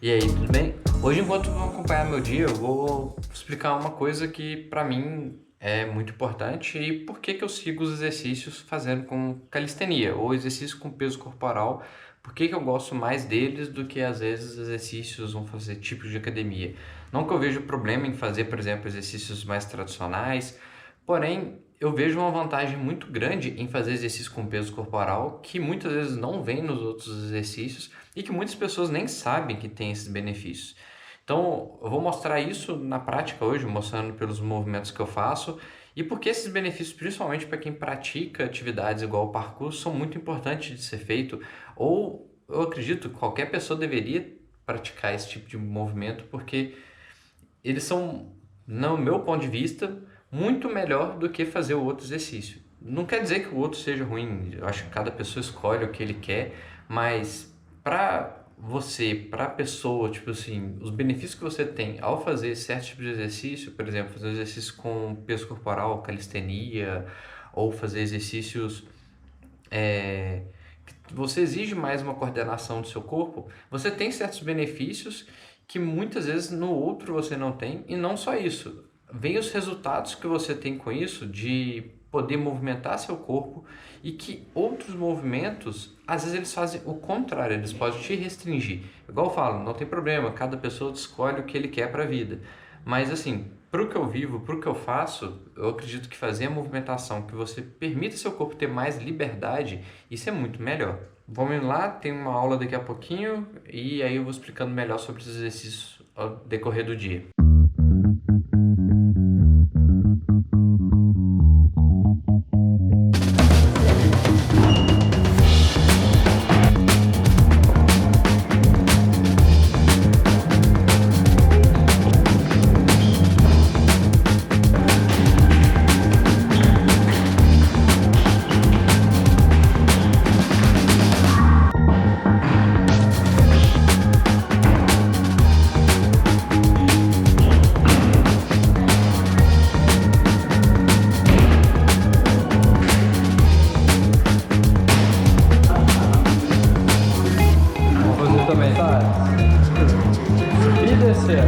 E aí, tudo bem? Hoje, enquanto vão acompanhar meu dia, eu vou explicar uma coisa que para mim é muito importante e por que que eu sigo os exercícios fazendo com calistenia ou exercício com peso corporal, por que que eu gosto mais deles do que às vezes exercícios, vamos fazer tipos de academia. Não que eu veja problema em fazer, por exemplo, exercícios mais tradicionais, porém eu vejo uma vantagem muito grande em fazer exercício com peso corporal que muitas vezes não vem nos outros exercícios e que muitas pessoas nem sabem que tem esses benefícios. Então, eu vou mostrar isso na prática hoje, mostrando pelos movimentos que eu faço e porque esses benefícios, principalmente para quem pratica atividades igual o parkour, são muito importantes de ser feito, ou eu acredito que qualquer pessoa deveria praticar esse tipo de movimento, porque eles são, no meu ponto de vista, muito melhor do que fazer o outro exercício. Não quer dizer que o outro seja ruim, eu acho que cada pessoa escolhe o que ele quer, mas para você, para a pessoa, tipo assim, os benefícios que você tem ao fazer certo tipo de exercício, por exemplo, fazer exercício com peso corporal, calistenia, ou fazer exercícios que você exige mais uma coordenação do seu corpo, você tem certos benefícios que muitas vezes no outro você não tem, e não só isso, vem os resultados que você tem com isso de poder movimentar seu corpo e que outros movimentos, às vezes eles fazem o contrário, eles podem te restringir. Igual eu falo, não tem problema, cada pessoa escolhe o que ele quer para a vida. Mas assim, para o que eu vivo, para o que eu faço, eu acredito que fazer a movimentação que você permita seu corpo ter mais liberdade, isso é muito melhor. Vamos lá, tem uma aula daqui a pouquinho e aí eu vou explicando melhor sobre os exercícios ao decorrer do dia. Vou fazer também, tá? E descer.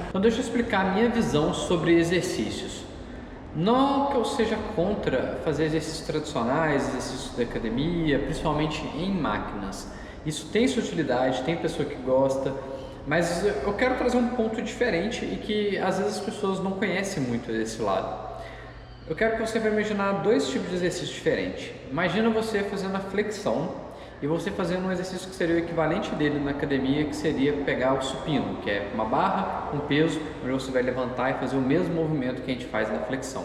Então deixa eu explicar a minha visão sobre exercícios. Não que eu seja contra fazer exercícios tradicionais, exercícios da academia, principalmente em máquinas. Isso tem sua utilidade, tem pessoa que gosta, mas eu quero trazer um ponto diferente e que às vezes as pessoas não conhecem muito desse lado. Eu quero que você vai imaginar dois tipos de exercícios diferentes. Imagina você fazendo a flexão e você fazendo um exercício que seria o equivalente dele na academia, que seria pegar o supino, que é uma barra, um peso, onde você vai levantar e fazer o mesmo movimento que a gente faz na flexão.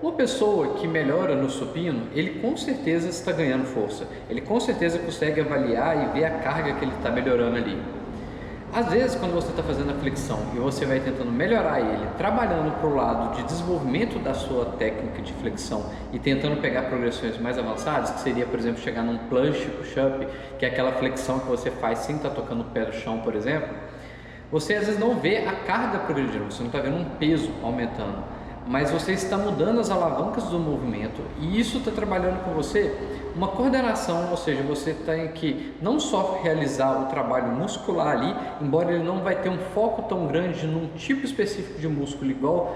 Uma pessoa que melhora no supino, ele com certeza está ganhando força. Ele com certeza consegue avaliar e ver a carga que ele está melhorando ali. Às vezes, quando você está fazendo a flexão e você vai tentando melhorar ele, trabalhando para o lado de desenvolvimento da sua técnica de flexão e tentando pegar progressões mais avançadas, que seria, por exemplo, chegar num planche push-up, que é aquela flexão que você faz sem estar tocando o pé no chão, por exemplo, você às vezes não vê a carga progredindo, você não está vendo um peso aumentando, mas você está mudando as alavancas do movimento e isso está trabalhando com você uma coordenação, ou seja, você tem que não só realizar o trabalho muscular ali, embora ele não vai ter um foco tão grande num tipo específico de músculo, igual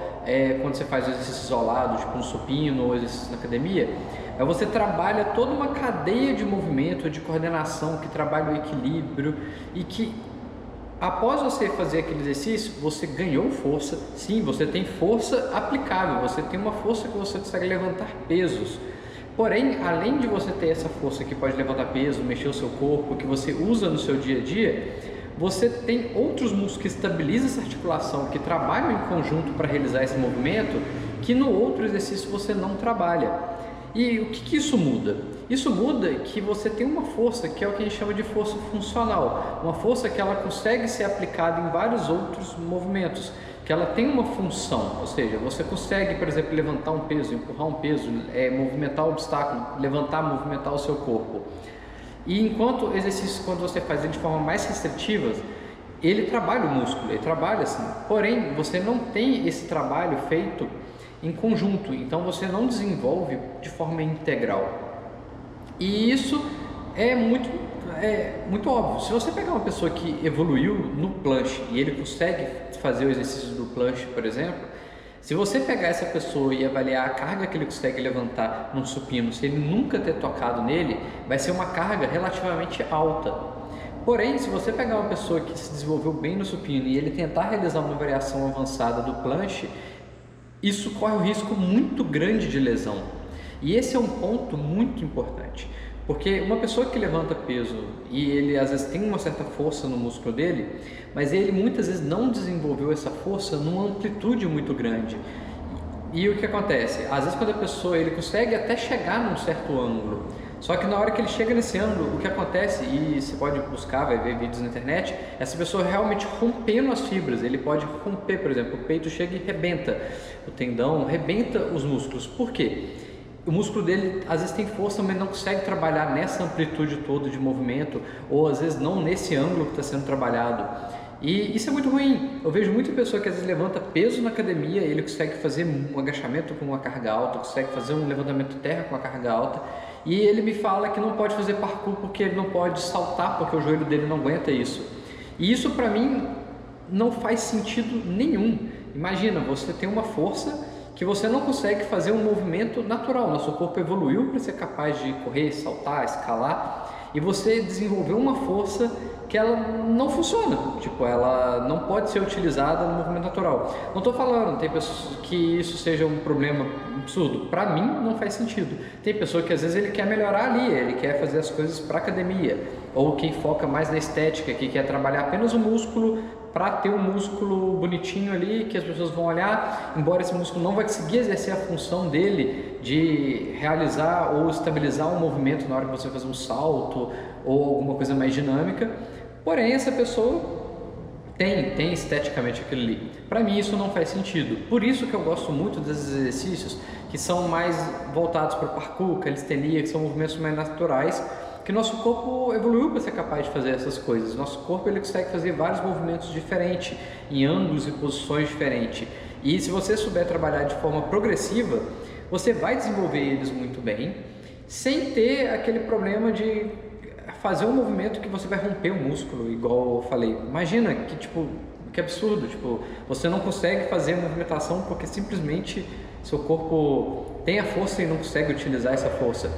quando você faz exercício isolado, tipo um supino ou exercício na academia, mas você trabalha toda uma cadeia de movimento, de coordenação, que trabalha o equilíbrio e que após você fazer aquele exercício, você ganhou força. Sim, você tem força aplicável, você tem uma força que você consegue levantar pesos. Porém, além de você ter essa força que pode levantar peso, mexer o seu corpo, que você usa no seu dia a dia, você tem outros músculos que estabilizam essa articulação, que trabalham em conjunto para realizar esse movimento, que no outro exercício você não trabalha. E o que isso muda? Isso muda que você tem uma força que é o que a gente chama de força funcional, uma força que ela consegue ser aplicada em vários outros movimentos, que ela tem uma função, ou seja, você consegue, por exemplo, levantar um peso, empurrar um peso, movimentar o obstáculo, levantar, movimentar o seu corpo. E enquanto o exercício, quando você faz ele de forma mais restritiva, ele trabalha o músculo, ele trabalha assim, porém você não tem esse trabalho feito em conjunto, então você não desenvolve de forma integral. E isso é muito óbvio. Se você pegar uma pessoa que evoluiu no planche e ele consegue fazer o exercício do planche, por exemplo, se você pegar essa pessoa e avaliar a carga que ele consegue levantar num supino, se ele nunca ter tocado nele, vai ser uma carga relativamente alta. Porém, se você pegar uma pessoa que se desenvolveu bem no supino e ele tentar realizar uma variação avançada do planche, isso corre um risco muito grande de lesão. E esse é um ponto muito importante, porque uma pessoa que levanta peso e ele às vezes tem uma certa força no músculo dele, mas ele muitas vezes não desenvolveu essa força numa amplitude muito grande. E o que acontece? Às vezes quando a pessoa ele consegue até chegar num certo ângulo, só que na hora que ele chega nesse ângulo, o que acontece, e você pode buscar, vai ver vídeos na internet, essa pessoa realmente rompendo as fibras, ele pode romper, por exemplo, o peito chega e rebenta, o tendão rebenta os músculos. Por quê? O músculo dele às vezes tem força, mas não consegue trabalhar nessa amplitude toda de movimento, ou às vezes não nesse ângulo que está sendo trabalhado. E isso é muito ruim. Eu vejo muita pessoa que às vezes levanta peso na academia, ele consegue fazer um agachamento com uma carga alta, consegue fazer um levantamento terra com uma carga alta, e ele me fala que não pode fazer parkour porque ele não pode saltar, porque o joelho dele não aguenta isso. E isso para mim não faz sentido nenhum. Imagina, você tem uma força que você não consegue fazer um movimento natural. Nosso corpo evoluiu para ser capaz de correr, saltar, escalar, e você desenvolveu uma força que ela não funciona, tipo, ela não pode ser utilizada no movimento natural. Não estou falando, tem pessoas que isso seja um problema absurdo, para mim não faz sentido. Tem pessoa que às vezes ele quer melhorar ali, ele quer fazer as coisas para academia, ou quem foca mais na estética, que quer trabalhar apenas o músculo para ter um músculo bonitinho ali, que as pessoas vão olhar, embora esse músculo não vai conseguir exercer a função dele de realizar ou estabilizar um movimento na hora que você fazer um salto ou alguma coisa mais dinâmica. Porém, essa pessoa tem esteticamente aquilo ali. Para mim isso não faz sentido. Por isso que eu gosto muito desses exercícios que são mais voltados para o parkour, calistenia, que são movimentos mais naturais, que nosso corpo evoluiu para ser capaz de fazer essas coisas. Nosso corpo ele consegue fazer vários movimentos diferentes, em ângulos e posições diferentes. E se você souber trabalhar de forma progressiva, você vai desenvolver eles muito bem, sem ter aquele problema de fazer um movimento que você vai romper o músculo, igual eu falei. Imagina que absurdo, você não consegue fazer a movimentação porque simplesmente seu corpo tem a força e não consegue utilizar essa força.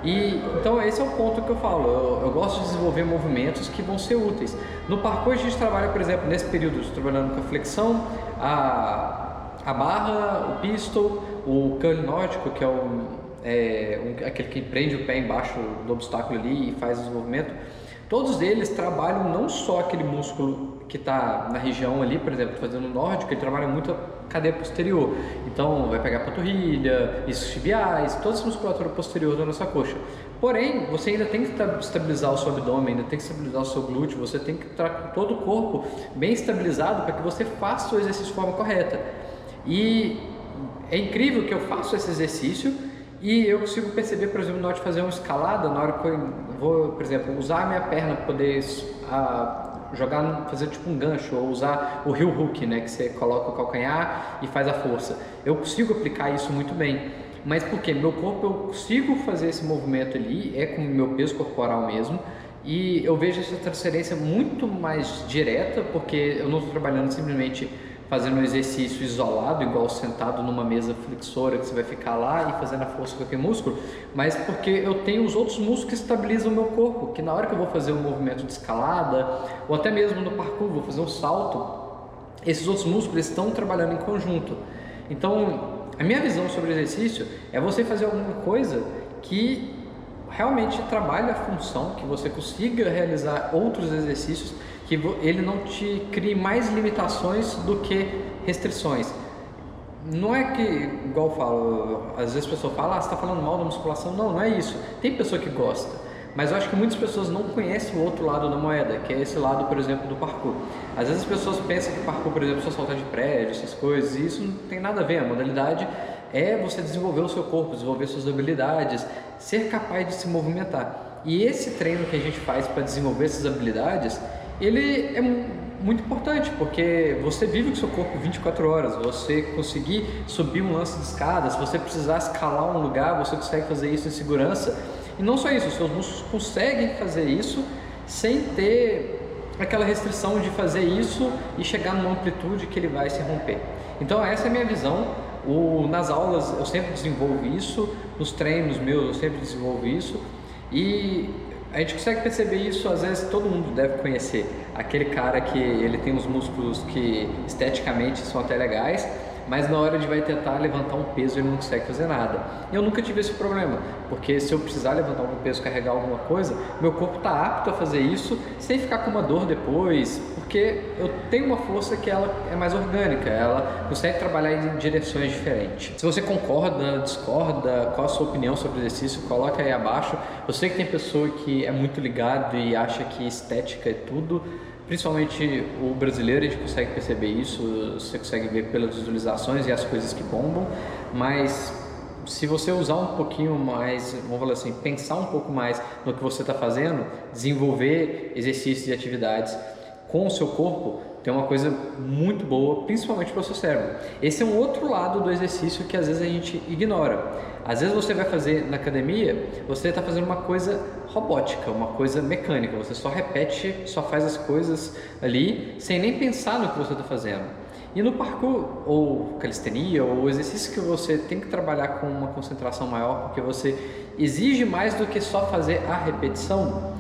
E então esse é o ponto que eu falo, eu gosto de desenvolver movimentos que vão ser úteis. No parkour a gente trabalha, por exemplo, nesse período, trabalhando com a flexão, a barra, o pistol, o curl nórdico, que é aquele que prende o pé embaixo do obstáculo ali e faz os movimentos. Todos eles trabalham não só aquele músculo que está na região ali, por exemplo, fazendo o nórdico, ele trabalha muito a cadeia posterior. Então vai pegar a panturrilha, isquiotibiais, toda essa musculatura posterior da nossa coxa. Porém, você ainda tem que estabilizar o seu abdômen, ainda tem que estabilizar o seu glúteo, você tem que estar com todo o corpo bem estabilizado para que você faça o exercício de forma correta. E é incrível que eu faço esse exercício e eu consigo perceber, por exemplo, na hora de fazer uma escalada, na hora que eu vou, por exemplo, usar a minha perna para poder fazer tipo um gancho, ou usar o heel hook, né, que você coloca o calcanhar e faz a força. Eu consigo aplicar isso muito bem, mas porque meu corpo eu consigo fazer esse movimento ali, é com o meu peso corporal mesmo, e eu vejo essa transferência muito mais direta, porque eu não estou trabalhando simplesmente fazendo um exercício isolado, igual sentado numa mesa flexora, que você vai ficar lá e fazendo a força com aquele músculo, mas porque eu tenho os outros músculos que estabilizam o meu corpo, que na hora que eu vou fazer um movimento de escalada, ou até mesmo no parkour, vou fazer um salto, esses outros músculos estão trabalhando em conjunto. Então, a minha visão sobre o exercício é você fazer alguma coisa que realmente trabalhe a função, que você consiga realizar outros exercícios, que ele não te crie mais limitações do que restrições. não é que, igual eu falo, às vezes a pessoa fala, você está falando mal da musculação. Não, não é isso. Tem pessoa que gosta, mas eu acho que muitas pessoas não conhecem o outro lado da moeda, que é esse lado, por exemplo, do parkour. Às vezes as pessoas pensam que parkour, por exemplo, é só saltar de prédio, essas coisas, e isso não tem nada a ver. A modalidade é você desenvolver o seu corpo, desenvolver suas habilidades, ser capaz de se movimentar. E esse treino que a gente faz para desenvolver essas habilidades, ele é muito importante, porque você vive com o seu corpo 24 horas, você conseguir subir um lance de escada, se você precisar escalar um lugar, você consegue fazer isso em segurança. E não só isso, os seus músculos conseguem fazer isso sem ter aquela restrição de fazer isso e chegar numa amplitude que ele vai se romper. Então essa é a minha visão. Nas aulas eu sempre desenvolvo isso, nos treinos meus eu sempre desenvolvo isso, e a gente consegue perceber isso. Às vezes todo mundo deve conhecer aquele cara que ele tem uns músculos que esteticamente são até legais, mas na hora de vai tentar levantar um peso ele não consegue fazer nada. Eu nunca tive esse problema, porque se eu precisar levantar algum peso, carregar alguma coisa, meu corpo está apto a fazer isso sem ficar com uma dor depois, porque eu tenho uma força que ela é mais orgânica, ela consegue trabalhar em direções diferentes. Se você concorda, discorda, qual a sua opinião sobre o exercício, coloca aí abaixo. Eu sei que tem pessoa que é muito ligado e acha que estética é tudo. Principalmente o brasileiro, a gente consegue perceber isso, você consegue ver pelas visualizações e as coisas que bombam, mas se você usar um pouquinho mais, vamos falar assim, pensar um pouco mais no que você está fazendo, desenvolver exercícios e atividades com o seu corpo, tem uma coisa muito boa, principalmente para o seu cérebro. Esse é um outro lado do exercício que às vezes a gente ignora. Às vezes você vai fazer na academia, você está fazendo uma coisa robótica, uma coisa mecânica, você só repete, só faz as coisas ali sem nem pensar no que você está fazendo. E no parkour, ou calistenia, ou exercício que você tem que trabalhar com uma concentração maior, porque você exige mais do que só fazer a repetição,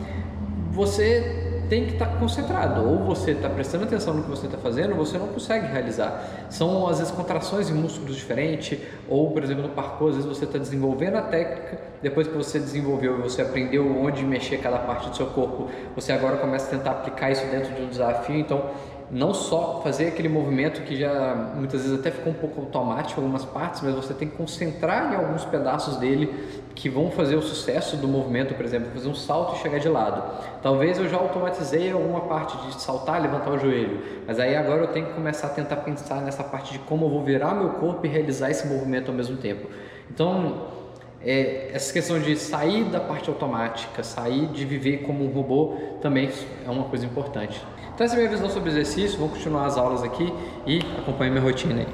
você tem que estar concentrado, ou você está prestando atenção no que você está fazendo, ou você não consegue realizar. São às vezes contrações em músculos diferentes, ou por exemplo no parkour, às vezes você está desenvolvendo a técnica, depois que você desenvolveu e você aprendeu onde mexer cada parte do seu corpo, você agora começa a tentar aplicar isso dentro de um desafio. Então não só fazer aquele movimento que já muitas vezes até ficou um pouco automático em algumas partes, mas você tem que concentrar em alguns pedaços dele que vão fazer o sucesso do movimento. Por exemplo, fazer um salto e chegar de lado. Talvez eu já automatizei alguma parte de saltar, levantar o joelho, mas aí agora eu tenho que começar a tentar pensar nessa parte de como eu vou virar meu corpo e realizar esse movimento ao mesmo tempo. Então, essa questão de sair da parte automática, sair de viver como um robô, também é uma coisa importante. Então essa é a minha visão sobre exercício. Vou continuar as aulas aqui e acompanhe minha rotina aí.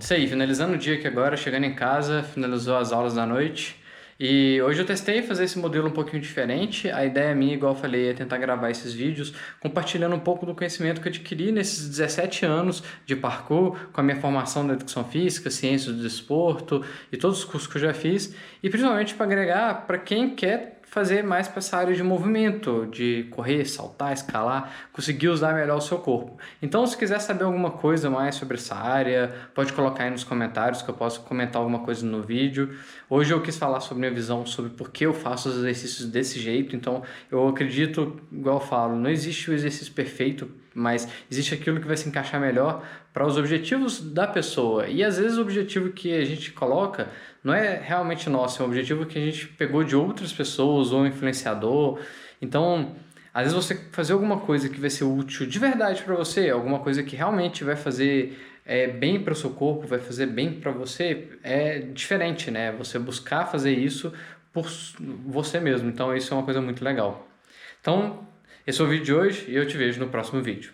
Isso aí, finalizando o dia aqui agora, chegando em casa, finalizou as aulas da noite. E hoje eu testei fazer esse modelo um pouquinho diferente. A ideia minha, igual eu falei, é tentar gravar esses vídeos compartilhando um pouco do conhecimento que eu adquiri nesses 17 anos de parkour, com a minha formação na educação física, ciências do desporto e todos os cursos que eu já fiz, e principalmente para agregar para quem quer fazer mais para essa área de movimento, de correr, saltar, escalar, conseguir usar melhor o seu corpo. Então, se quiser saber alguma coisa mais sobre essa área, pode colocar aí nos comentários que eu posso comentar alguma coisa no vídeo. Hoje eu quis falar sobre minha visão sobre por que eu faço os exercícios desse jeito. Então, eu acredito, igual eu falo, não existe o exercício perfeito, mas existe aquilo que vai se encaixar melhor para os objetivos da pessoa. E às vezes o objetivo que a gente coloca não é realmente nosso, é um objetivo que a gente pegou de outras pessoas ou um influenciador. Então, às vezes você fazer alguma coisa que vai ser útil de verdade para você, alguma coisa que realmente vai fazer bem para o seu corpo, vai fazer bem para você, é diferente, né? Você buscar fazer isso por você mesmo. Então, isso é uma coisa muito legal. Então, Esse foi o vídeo de hoje e eu te vejo no próximo vídeo.